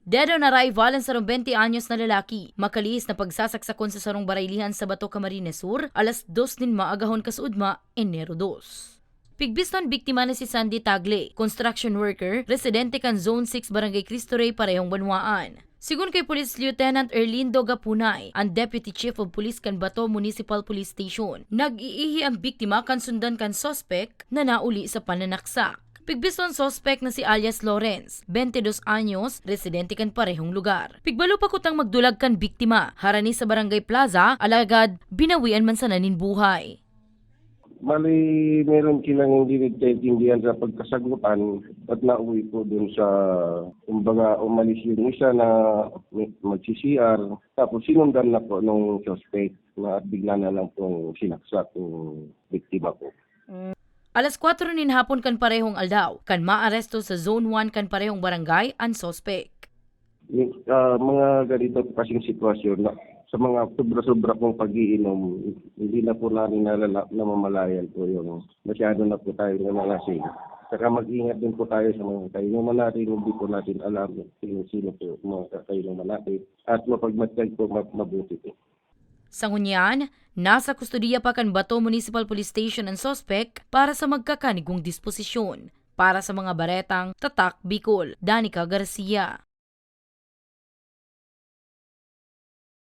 Dead on arrival ang sarong 20 anyos na lalaki. Makalihis na pagsasaksakon sa sarong baraylihan sa Bato, Camarines Sur, alas 2 nin maagahon kasudma, Enero 2. Pigbiston biktima na si Sandy Tagle, construction worker, residente kan Zone 6 Barangay Cristo Rey, parehong Banwaan. Sigun kay Police Lieutenant Erlindo Gapunay, ang Deputy Chief of Police kan Bato Municipal Police Station, nag-iihi ang biktima kan sundan kan sospek na nauli sa pananaksak. Pigbiston sospek na si alias Lawrence, 22 anyos, residente kan parehong lugar. Pigbalo pa kutang magdulag kan biktima, harani sa Barangay Plaza, alagad binawian man sa nanin buhay. Bali, meron silang hindi nagtaintindihan sa pagkasagutan at nauwi po dun sa, kumbaga, umalis yung isa na mag-CCR. Tapos sinundan na po nung suspect na at bigla na lang pong sinaksak yung biktima po. Alas 4 nin hapon kan parehong aldaw, kan maaresto sa Zone 1 kan parehong barangay ang sospek. Yung, mga ganito kasing sitwasyon na sa mga sobra-sobra pong pag-iinom, hindi na po namin namamalayan po yung masyado na po tayo ng mga lasing. Saka mag-ingat din po tayo sa mga kainuman natin, hindi po natin alam sino po mga kainuman natin at mapagmatag po mabuti po. Sa ngunyan, nasa kustudiya pa kan Bato Municipal Police Station ang sospek para sa magkakanigong disposisyon. Para sa mga baretang, Tatak, Bicol, Danica Garcia.